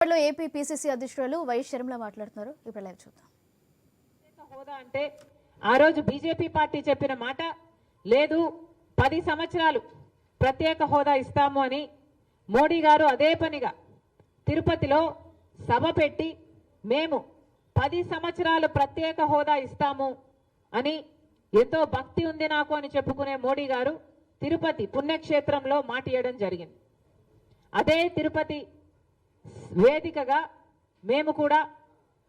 AP PCC అధ్యక్షురాలు why శర్మల మాట్లాడుతున్నారు. ఇప్పుడు లైవ్ చూద్దాం. హోదా అంటే ఆ రోజు బీజేపీ పార్టీ చెప్పిన మాట లేదు, 10 సంవత్సరాలు ప్రత్యేక హోదా ఇస్తాము అని మోడీ గారు అదే పనిగా తిరుపతిలో సభ పెట్టి మేము 10 సంవత్సరాలు ప్రత్యేక హోదా ఇస్తాము అని ఎంతో భక్తి ఉంది నాకు అని చెప్పుకునే మోడీ గారు తిరుపతి పుణ్యక్షేత్రంలో మాట ఇవ్వడం జరిగింది. అదే తిరుపతి వేదికగా మేము కూడా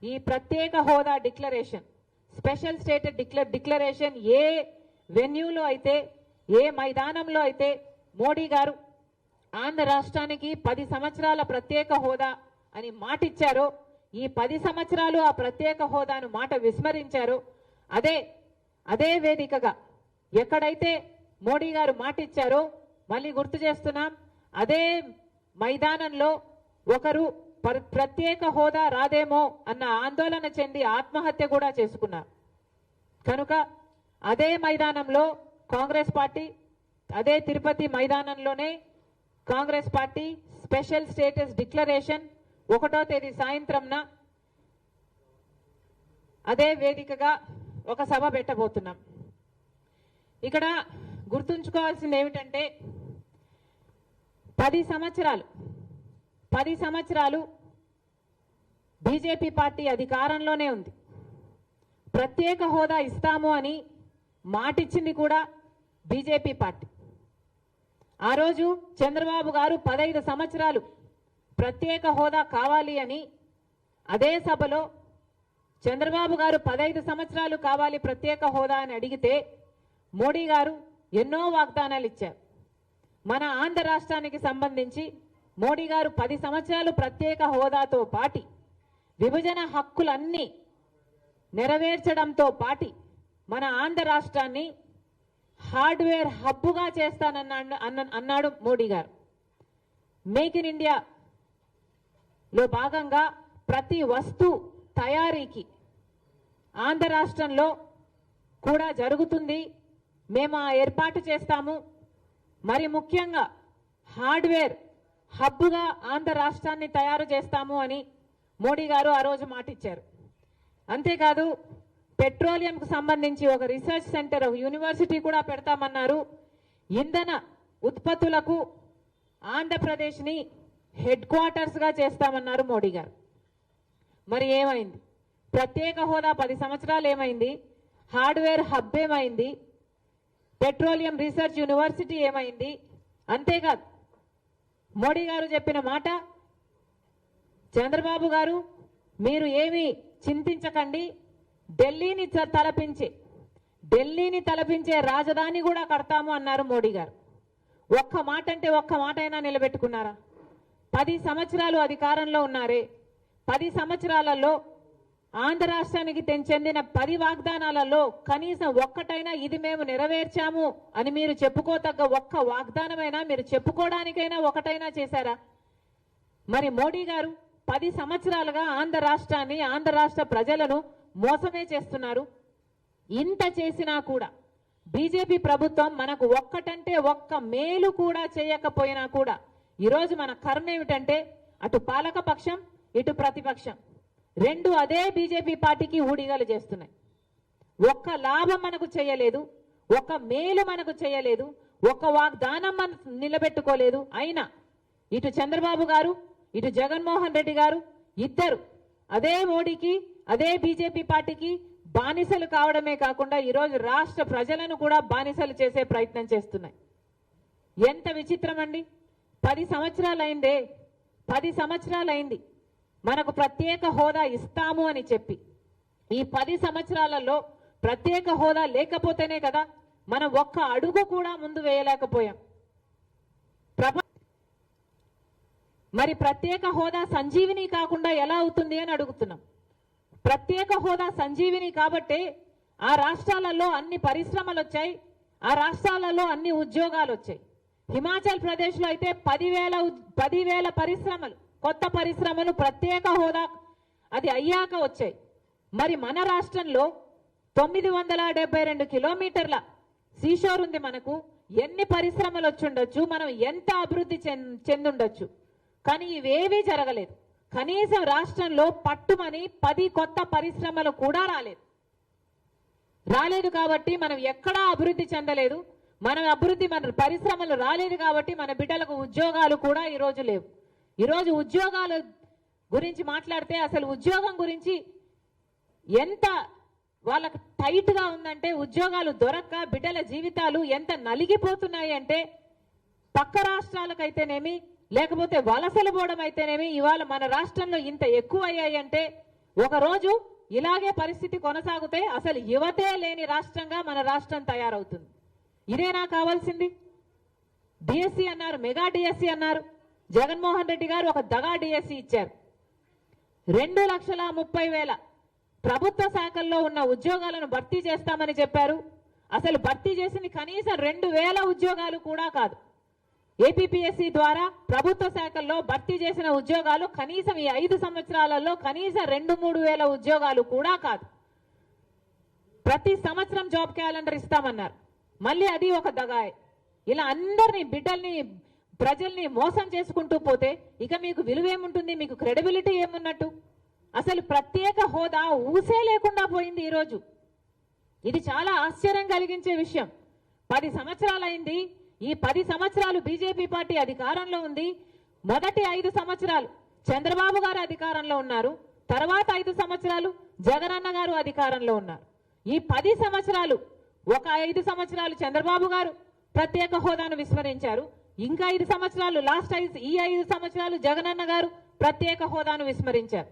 ఈ ప్రత్యేక హోదా డిక్లరేషన్, స్పెషల్ స్టేటస్ డిక్లరేషన్ ఏ వెన్యూలో అయితే, ఏ మైదానంలో అయితే మోడీ గారు ఆంధ్ర రాష్ట్రానికి 10 సంవత్సరాల ప్రత్యేక హోదా అని మాటిచ్చారో, ఈ 10 సంవత్సరాలు ఆ ప్రత్యేక హోదాను మాట విస్మరించారో అదే వేదికగా ఎక్కడైతే మోడీ గారు మాటిచ్చారో మళ్ళీ గుర్తు చేస్తున్నాం, అదే మైదానంలో ఒకరు ప్రత్యేక హోదా రాదేమో అన్న ఆందోళన చెంది ఆత్మహత్య కూడా చేసుకున్నారు. కనుక అదే మైదానంలో కాంగ్రెస్ పార్టీ, అదే తిరుపతి మైదానంలోనే Congress party special status declaration 1వ తేదీ సాయంత్రంన అదే వేదికగా ఒక సభ పెట్టబోతున్నాం. ఇక్కడ గుర్తుంచుకోవాల్సింది ఏమిటంటే 10 సంవత్సరాలు బీజేపీ పార్టీ అధికారంలోనే ఉంది. ప్రత్యేక హోదా ఇస్తాము అని మాటిచ్చింది కూడా బీజేపీ పార్టీ. ఆ రోజు చంద్రబాబు గారు 15 సంవత్సరాలు ప్రత్యేక హోదా కావాలి అని అదే సభలో చంద్రబాబు గారు 15 సంవత్సరాలు కావాలి ప్రత్యేక హోదా అని అడిగితే మోడీ గారు ఎన్నో వాగ్దానాలు ఇచ్చారు. మన ఆంధ్ర రాష్ట్రానికి సంబంధించి మోడీ గారు 10 సంవత్సరాలు ప్రత్యేక హోదాతో పాటి విభజన హక్కులన్నీ నెరవేర్చడంతో పాటి మన ఆంధ్ర రాష్ట్రాన్ని హార్డ్వేర్ హబ్బుగా చేస్తానన్నాడు మోడీ గారు. మేక్ ఇన్ ఇండియాలో భాగంగా ప్రతి వస్తువు తయారీకి ఆంధ్ర రాష్ట్రంలో కూడా జరుగుతుంది, మేము ఆ ఏర్పాటు చేస్తాము. మరి ముఖ్యంగా హార్డ్వేర్ హబ్బుగా ఆంధ్ర రాష్ట్రాన్ని తయారు చేస్తాము అని మోడీ గారు ఆ రోజు మాటిచ్చారు. అంతేకాదు పెట్రోలియంకు సంబంధించి ఒక రీసెర్చ్ సెంటర్, యూనివర్సిటీ కూడా పెడతామన్నారు. ఇంధన ఉత్పత్తులకు ఆంధ్రప్రదేశ్ని హెడ్ క్వార్టర్స్గా చేస్తామన్నారు మోడీ గారు. మరి ఏమైంది? ప్రత్యేక హోదా 10 సంవత్సరాలు ఏమైంది? హార్డ్వేర్ హబ్ ఏమైంది? పెట్రోలియం రీసెర్చ్ యూనివర్సిటీ ఏమైంది? అంతేకాదు మోడీ గారు చెప్పిన మాట, చంద్రబాబు గారు మీరు ఏమీ చింతించకండి, ఢిల్లీని తలపించే రాజధాని కూడా కడతాము అన్నారు మోడీ గారు. ఒక్క మాట అంటే ఒక్క మాట అయినా నిలబెట్టుకున్నారా? 10 సంవత్సరాలు అధికారంలో ఉన్నారే, 10 సంవత్సరాలలో ఆంధ్ర రాష్ట్రానికి చెందిన 10 వాగ్దానాలలో కనీసం ఒక్కటైనా ఇది మేము నెరవేర్చాము అని మీరు చెప్పుకోతగ్గ ఒక్క వాగ్దానమైనా, మీరు చెప్పుకోవడానికైనా ఒకటైనా చేశారా? మరి మోడీ గారు 10 సంవత్సరాలుగా ఆంధ్ర రాష్ట్రాన్ని, ఆంధ్ర రాష్ట్ర ప్రజలను మోసమే చేస్తున్నారు. ఇంత చేసినా కూడా బీజేపీ ప్రభుత్వం మనకు ఒక్కటంటే ఒక్క మేలు కూడా చేయకపోయినా కూడా ఈరోజు మన కర్మ ఏమిటంటే అటు పాలక పక్షం, ఇటు ప్రతిపక్షం రెండు అదే బీజేపీ పార్టీకి ఊడిగలు చేస్తున్నాయి. ఒక్క లాభం మనకు చేయలేదు, ఒక్క మేలు మనకు చేయలేదు, ఒక్క వాగ్దానం మనం నిలబెట్టుకోలేదు. అయినా ఇటు చంద్రబాబు గారు, ఇటు జగన్మోహన్ రెడ్డి గారు ఇద్దరు అదే మోడీకి, అదే బీజేపీ పార్టీకి బానిసలు కావడమే కాకుండా ఈరోజు రాష్ట్ర ప్రజలను కూడా బానిసలు చేసే ప్రయత్నం చేస్తున్నాయి. ఎంత విచిత్రం అండి! 10 సంవత్సరాలు అయిందే, 10 సంవత్సరాలు అయింది మనకు ప్రత్యేక హోదా ఇస్తాము అని చెప్పి. ఈ 10 సంవత్సరాలలో ప్రత్యేక హోదా లేకపోతేనే కదా మనం ఒక్క అడుగు కూడా ముందు వేయలేకపోయాం. మరి ప్రత్యేక హోదా సంజీవిని కాకుండా ఎలా అవుతుంది అని అడుగుతున్నాం. ప్రత్యేక హోదా సంజీవిని కాబట్టే ఆ రాష్ట్రాలలో అన్ని పరిశ్రమలు వచ్చాయి, ఆ రాష్ట్రాలలో అన్ని ఉద్యోగాలు వచ్చాయి. హిమాచల్ ప్రదేశ్లో అయితే 10,000 పరిశ్రమలు, కొత్త పరిశ్రమలు ప్రత్యేక హోదా అది అయ్యాక వచ్చాయి. మరి మన రాష్ట్రంలో 972 కిలోమీటర్ల సీషోర్ ఉంది మనకు. ఎన్ని పరిశ్రమలు వచ్చి ఉండొచ్చు, మనం ఎంత అభివృద్ధి చెందుండొచ్చు. కానీ ఇవేవీ జరగలేదు. కనీసం రాష్ట్రంలో పట్టుమని 10 కొత్త పరిశ్రమలు కూడా రాలేదు కాబట్టి మనం ఎక్కడా అభివృద్ధి చెందలేదు. మన పరిశ్రమలు రాలేదు కాబట్టి మన బిడ్డలకు ఉద్యోగాలు కూడా ఈరోజు లేవు. ఈరోజు ఉద్యోగాల గురించి మాట్లాడితే అసలు ఉద్యోగం గురించి ఎంత వాళ్ళకు టైట్ గా ఉందంటే, ఉద్యోగాలు దొరక్క బిడ్డల జీవితాలు ఎంత నలిగిపోతున్నాయి అంటే, పక్క రాష్ట్రాలకైతేనేమి లేకపోతే వలసలు పోవడం అయితేనేమి ఇవాళ మన రాష్ట్రంలో ఇంత ఎక్కువ అయ్యాయి అంటే, ఒకరోజు ఇలాగే పరిస్థితి కొనసాగితే అసలు యువతే లేని రాష్ట్రంగా మన రాష్ట్రం తయారవుతుంది. ఇదేనా కావాల్సింది? డిఎస్సి అన్నారు, మెగా డిఎస్సి అన్నారు. జగన్మోహన్ రెడ్డి గారు ఒక దగా డిఎస్సి ఇచ్చారు. 2,30,000 ప్రభుత్వ శాఖల్లో ఉన్న ఉద్యోగాలను భర్తీ చేస్తామని చెప్పారు. అసలు భర్తీ చేసింది కనీసం 2,000 ఉద్యోగాలు కూడా కాదు. ఏపీపీఎస్సీ ద్వారా ప్రభుత్వ శాఖల్లో భర్తీ చేసిన ఉద్యోగాలు కనీసం ఈ 5 సంవత్సరాలలో కనీసం 2-3 వేల ఉద్యోగాలు కూడా కాదు. ప్రతి సంవత్సరం జాబ్ క్యాలెండర్ ఇస్తామన్నారు. మళ్ళీ అది ఒక దగాయే. ఇలా అందరినీ బిడ్డల్ని ప్రజల్ని మోసం చేసుకుంటూ పోతే ఇక మీకు విలువేముంటుంది? మీకు క్రెడిబిలిటీ ఏమున్నట్టు? అసలు ప్రత్యేక హోదా ఊసే లేకుండా పోయింది ఈరోజు. ఇది చాలా ఆశ్చర్యం కలిగించే విషయం. 10 సంవత్సరాలు అయింది. ఈ 10 సంవత్సరాలు బీజేపీ పార్టీ అధికారంలో ఉంది. మొదటి 5 సంవత్సరాలు చంద్రబాబు గారు అధికారంలో ఉన్నారు. తర్వాత 5 సంవత్సరాలు జగనన్న గారు అధికారంలో ఉన్నారు. ఈ 10 సంవత్సరాలు, ఒక 5 సంవత్సరాలు చంద్రబాబు గారు ప్రత్యేక హోదాను విస్మరించారు. ఇంకా 5 సంవత్సరాలు ఈ 5 సంవత్సరాలు జగనన్న గారు ప్రత్యేక హోదాను విస్మరించారు.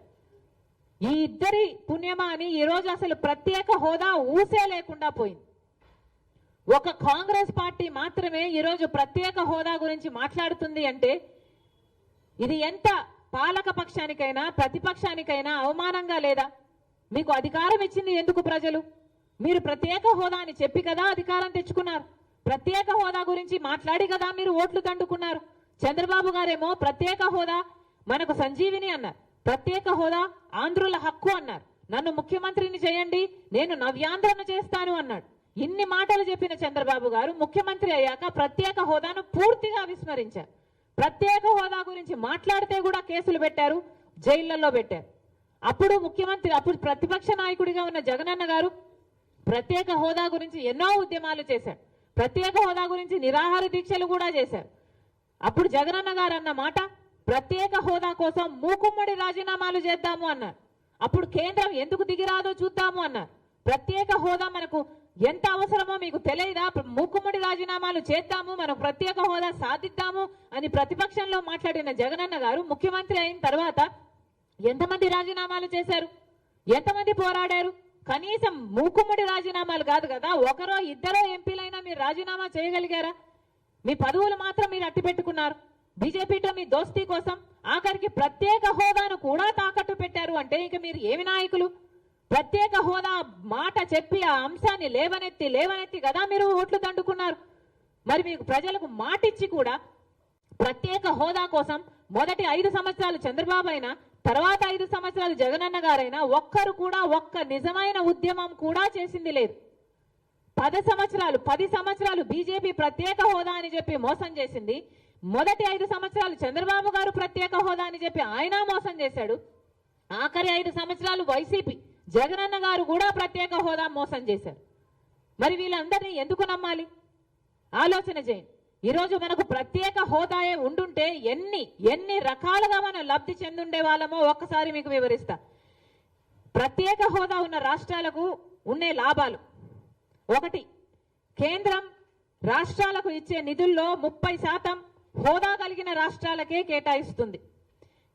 ఈ ఇద్దరి పుణ్యమా అని ఈరోజు అసలు ప్రత్యేక హోదా ఊసే లేకుండా పోయింది. ఒక కాంగ్రెస్ పార్టీ మాత్రమే ఈరోజు ప్రత్యేక హోదా గురించి మాట్లాడుతుంది అంటే ఇది ఎంత పాలక పక్షానికైనా ప్రతిపక్షానికైనా అవమానంగా లేదా? మీకు అధికారం ఇచ్చింది ఎందుకు ప్రజలు? మీరు ప్రత్యేక హోదా అని చెప్పి కదా అధికారం తెచ్చుకున్నారు. ప్రత్యేక హోదా గురించి మాట్లాడి కదా మీరు ఓట్లు దండుకున్నారు. చంద్రబాబు గారేమో ప్రత్యేక హోదా మనకు సంజీవిని అన్నారు. ప్రత్యేక హోదా ఆంధ్రుల హక్కు అన్నారు. నన్ను ముఖ్యమంత్రిని చేయండి, నేను నవ్యాంధ్రను చేస్తాను అన్నాడు. ఇన్ని మాటలు చెప్పిన చంద్రబాబు గారు ముఖ్యమంత్రి అయ్యాక ప్రత్యేక హోదాను పూర్తిగా విస్మరించారు. ప్రత్యేక హోదా గురించి మాట్లాడితే కూడా కేసులు పెట్టారు, జైళ్లలో పెట్టారు. అప్పుడు ప్రతిపక్ష నాయకుడిగా ఉన్న జగనన్న గారు ప్రత్యేక హోదా గురించి ఎన్నో ఉద్యమాలు చేశారు. ప్రత్యేక హోదా గురించి నిరాహార దీక్షలు కూడా చేశారు. అప్పుడు జగనన్న గారు అన్న మాట, ప్రత్యేక హోదా కోసం మూకుమ్మడి రాజీనామాలు చేద్దాము అన్నారు. అప్పుడు కేంద్రం ఎందుకు దిగిరాదో చూద్దాము అన్నారు. ప్రత్యేక హోదా మనకు ఎంత అవసరమో మీకు తెలియదా? మూకుమ్మడి రాజీనామాలు చేద్దాము, మనం ప్రత్యేక హోదా సాధిద్దాము అని ప్రతిపక్షంలో మాట్లాడిన జగనన్న గారు ముఖ్యమంత్రి అయిన తర్వాత ఎంతమంది రాజీనామాలు చేశారు? ఎంతమంది పోరాడారు? కనీసం మూకుమ్మడి రాజీనామాలు కాదు కదా, ఒకరో ఇద్దరో ఎంపీలైనా మీరు రాజీనామా చేయగలిగారా? మీ పదవులు మాత్రం మీరు అట్టి పెట్టుకున్నారు. బీజేపీతో మీ దోస్తీ కోసం ఆఖరికి ప్రత్యేక హోదాను కూడా తాకట్టు పెట్టారు అంటే ఇక మీరు ఏమి నాయకులు? ప్రత్యేక హోదా మాట చెప్పి ఆ అంశాన్ని లేవనెత్తి కదా మీరు ఓట్లు దండుకున్నారు. మరి మీకు ప్రజలకు మాటిచ్చి కూడా ప్రత్యేక హోదా కోసం మొదటి 5 సంవత్సరాలు చంద్రబాబు అయినా తర్వాత 5 సంవత్సరాలు జగనన్న గారైనా ఒక్కరు కూడా ఒక్క నిజమైన ఉద్యమం కూడా చేసింది లేదు. 10 సంవత్సరాలు బీజేపీ ప్రత్యేక హోదా అని చెప్పి మోసం చేసింది. మొదటి 5 సంవత్సరాలు చంద్రబాబు గారు ప్రత్యేక హోదా అని చెప్పి ఆయన మోసం చేశాడు. ఆఖరి 5 సంవత్సరాలు వైసీపీ జగనన్న గారు కూడా ప్రత్యేక హోదా మోసం చేశారు. మరి వీళ్ళందరినీ ఎందుకు నమ్మాలి? ఆలోచన చేయండి. ఈరోజు మనకు ప్రత్యేక హోదాయే ఉండుంటే ఎన్ని రకాలుగా మనం లబ్ధి చెందుండే వాళ్ళమో ఒక్కసారి మీకు వివరిస్తా. ప్రత్యేక హోదా ఉన్న రాష్ట్రాలకు ఉండే లాభాలు: 1, కేంద్రం రాష్ట్రాలకు ఇచ్చే నిధుల్లో 30% హోదా కలిగిన రాష్ట్రాలకే కేటాయిస్తుంది.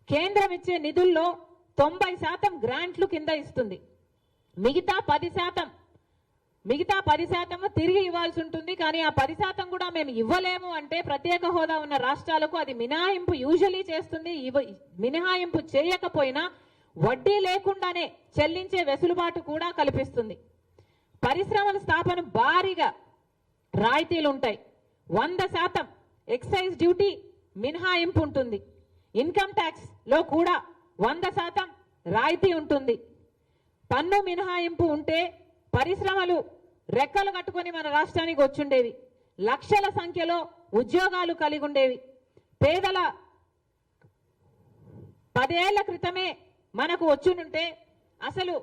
కేంద్రం ఇచ్చే నిధుల్లో 90% గ్రాంట్లు కింద ఇస్తుంది. మిగతా 10% తిరిగి ఇవ్వాల్సి ఉంటుంది. కానీ ఆ 10% కూడా మేము ఇవ్వలేము అంటే ప్రత్యేక హోదా ఉన్న రాష్ట్రాలకు అది మినహాయింపు యూజువలీ చేస్తుంది. మినహాయింపు చేయకపోయినా వడ్డీ లేకుండానే చెల్లించే వెసులుబాటు కూడా కల్పిస్తుంది. పరిశ్రమల స్థాపన భారీగా రాయితీలు ఉంటాయి. 100% ఎక్సైజ్ డ్యూటీ మినహాయింపు ఉంటుంది. ఇన్కమ్ ట్యాక్స్ లో కూడా 100% రాయితీ ఉంటుంది. పన్ను మినహాయింపు ఉంటే పరిశ్రమలు రెక్కలు కట్టుకొని మన రాష్ట్రానికి వచ్చుండేవి. లక్షల సంఖ్యలో ఉద్యోగాలు కలిగి ఉండేవి. 10 ఏళ్ల క్రితమే మనకు వచ్చునుంటే అసలు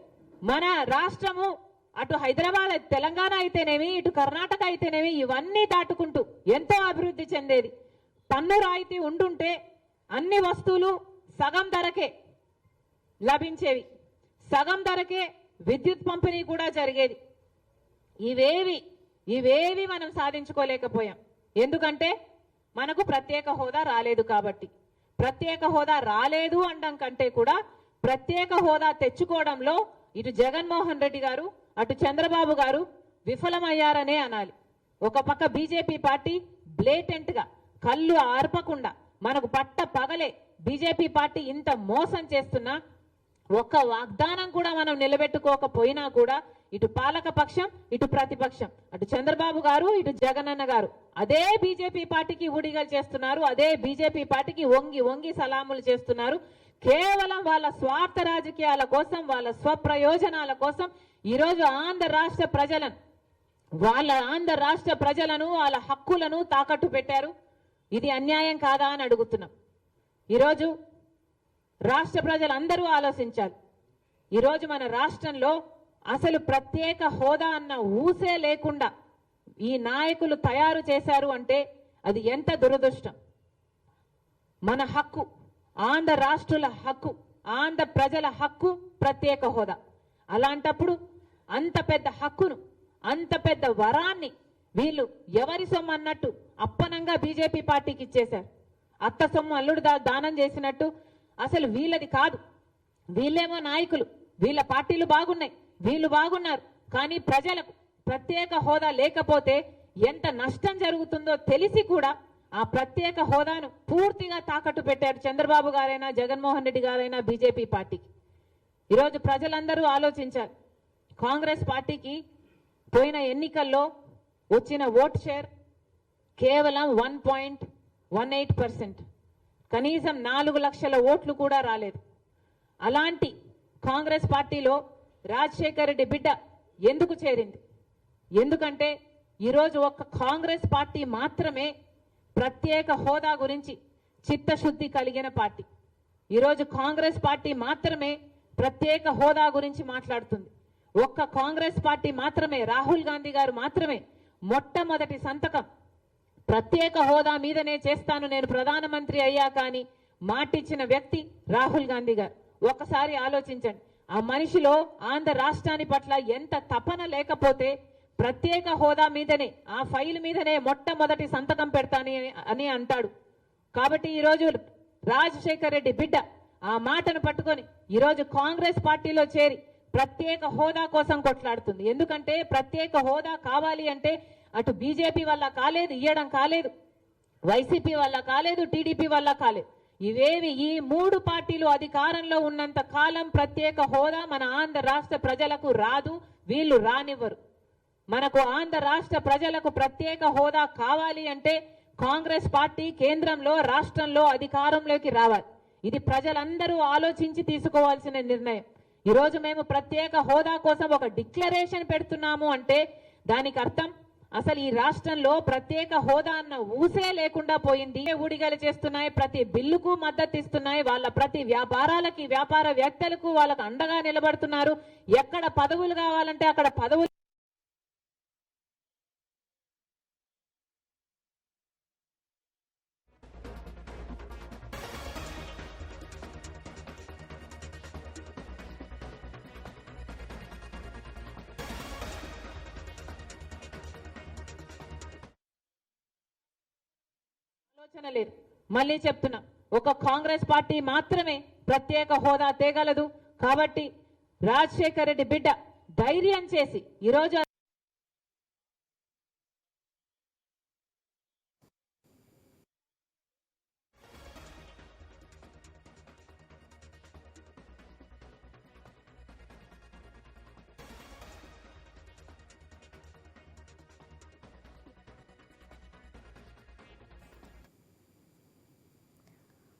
మన రాష్ట్రము అటు హైదరాబాద్ తెలంగాణ అయితేనేమి ఇటు కర్ణాటక అయితేనేమి ఇవన్నీ దాటుకుంటూ ఎంతో అభివృద్ధి చెందేది. పన్ను రాయితీ ఉండుంటే అన్ని వస్తువులు సగం ధరకే లభించేవి, సగం ధరకే విద్యుత్ పంపిణీ కూడా జరిగేది. ఇవేవి మనం సాధించుకోలేకపోయాం. ఎందుకంటే మనకు ప్రత్యేక హోదా రాలేదు కాబట్టి. ప్రత్యేక హోదా రాలేదు అనడం కంటే కూడా ప్రత్యేక హోదా తెచ్చుకోవడంలో ఇటు జగన్మోహన్ రెడ్డి గారు అటు చంద్రబాబు గారు విఫలమయ్యారనే అనాలి. ఒక పక్క బీజేపీ పార్టీ బ్లేటెంట్ గా కళ్ళు ఆర్పకుండా మనకు పట్ట పగలే బీజేపీ పార్టీ ఇంత మోసం చేస్తున్నా ఒక్క వాగ్దానం కూడా మనం నిలబెట్టుకోకపోయినా కూడా ఇటు పాలక పక్షం ఇటు ప్రతిపక్షం అటు చంద్రబాబు గారు ఇటు జగనన్న గారు అదే బీజేపీ పార్టీకి ఊడిగలు చేస్తున్నారు. అదే బీజేపీ పార్టీకి వంగి వంగి సలాములు చేస్తున్నారు. కేవలం వాళ్ళ స్వార్థ రాజకీయాల కోసం, వాళ్ళ స్వప్రయోజనాల కోసం ఈరోజు ఆంధ్ర రాష్ట్ర ప్రజలను వాళ్ళ హక్కులను తాకట్టు పెట్టారు. ఇది అన్యాయం కాదా అని అడుగుతున్నాం. ఈరోజు రాష్ట్ర ప్రజలందరూ ఆలోచించాలి. ఈరోజు మన రాష్ట్రంలో అసలు ప్రత్యేక హోదా అన్న ఊసే లేకుండా ఈ నాయకులు తయారు చేశారు అంటే అది ఎంత దురదృష్టం. మన హక్కు, ఆంధ్ర రాష్ట్రుల హక్కు, ఆంధ్ర ప్రజల హక్కు ప్రత్యేక హోదా. అలాంటప్పుడు అంత పెద్ద హక్కును, అంత పెద్ద వరాన్ని వీళ్ళు ఎవరి సొమ్ము అన్నట్టు అప్పనంగా బీజేపీ పార్టీకి ఇచ్చేశారు. అత్త సొమ్ము అల్లుడు దానం చేసినట్టు అసలు వీళ్ళది కాదు. వీళ్ళేమో నాయకులు, వీళ్ళ పార్టీలు బాగున్నాయి, వీళ్ళు బాగున్నారు. కానీ ప్రజలకు ప్రత్యేక హోదా లేకపోతే ఎంత నష్టం జరుగుతుందో తెలిసి కూడా ఆ ప్రత్యేక హోదాను పూర్తిగా తాకట్టు పెట్టారు చంద్రబాబు గారైనా జగన్మోహన్ రెడ్డి గారైనా బీజేపీ పార్టీకి. ఈరోజు ప్రజలందరూ ఆలోచించారు. కాంగ్రెస్ పార్టీకి పోయిన ఎన్నికల్లో వచ్చిన ఓట్ షేర్ కేవలం 1.18%. కనీసం 4 లక్షల ఓట్లు కూడా రాలేదు. అలాంటి కాంగ్రెస్ పార్టీలో రాజశేఖర్ రెడ్డి బిడ్డ ఎందుకు చేరింది? ఎందుకంటే ఈరోజు ఒక్క కాంగ్రెస్ పార్టీ మాత్రమే ప్రత్యేక హోదా గురించి చిత్తశుద్ధి కలిగిన పార్టీ. ఈరోజు కాంగ్రెస్ పార్టీ మాత్రమే ప్రత్యేక హోదా గురించి మాట్లాడుతుంది. ఒక్క కాంగ్రెస్ పార్టీ మాత్రమే, రాహుల్ గాంధీ గారు మాత్రమే మొట్టమొదటి సంతకం ప్రత్యేక హోదా మీదనే చేస్తాను నేను ప్రధానమంత్రి అయ్యాక అని మాటిచ్చిన వ్యక్తి రాహుల్ గాంధీ గారు. ఒక్కసారి ఆలోచించండి, ఆ మనిషిలో ఆంధ్ర రాష్ట్రాన్ని పట్ల ఎంత తపన లేకపోతే ప్రత్యేక హోదా మీదనే, ఆ ఫైల్ మీదనే మొట్టమొదటి సంతకం పెడతాని అని అంటాడు. కాబట్టి ఈరోజు రాజశేఖర్ రెడ్డి బిడ్డ ఆ మాటను పట్టుకొని ఈరోజు కాంగ్రెస్ పార్టీలో చేరి ప్రత్యేక హోదా కోసం కొట్లాడుతుంది. ఎందుకంటే ప్రత్యేక హోదా కావాలి అంటే అటు బీజేపీ వల్ల కాలేదు, ఇయ్యడం కాలేదు, వైసీపీ వల్ల కాలేదు, టీడీపీ వల్ల కాలేదు. ఈ 3 పార్టీలు అధికారంలో ఉన్నంత కాలం ప్రత్యేక హోదా మన ఆంధ్ర రాష్ట్ర ప్రజలకు రాదు, వీళ్ళు రానివ్వరు. మనకు ఆంధ్ర రాష్ట్ర ప్రజలకు ప్రత్యేక హోదా కావాలి అంటే కాంగ్రెస్ పార్టీ కేంద్రంలో రాష్ట్రంలో అధికారంలోకి రావాలి. ఇది ప్రజలందరూ ఆలోచించి తీసుకోవాల్సిన నిర్ణయం. ఈరోజు మేము ప్రత్యేక హోదా కోసం ఒక డిక్లరేషన్ పెడుతున్నాము అంటే దానికి అర్థం అసలు ఈ రాష్ట్రంలో ప్రత్యేక హోదా అన్న ఊసే లేకుండా పోయింది. ఊడిగలు చేస్తున్నాయి, ప్రతి బిల్లుకు మద్దతు ఇస్తున్నాయి, వాళ్ళ ప్రతి వ్యాపారాలకి, వ్యాపారవేత్తలకు వాళ్ళకు అండగా నిలబడుతున్నారు. ఎక్కడ పదవులు కావాలంటే అక్కడ పదవులు ఆలోచన లేదు. మళ్ళీ చెప్తున్నా, ఒక కాంగ్రెస్ పార్టీ మాత్రమే ప్రత్యేక హోదా తేగలదు. కాబట్టి రాజశేఖర్ రెడ్డి బిడ్డ ధైర్యం చేసి ఈరోజు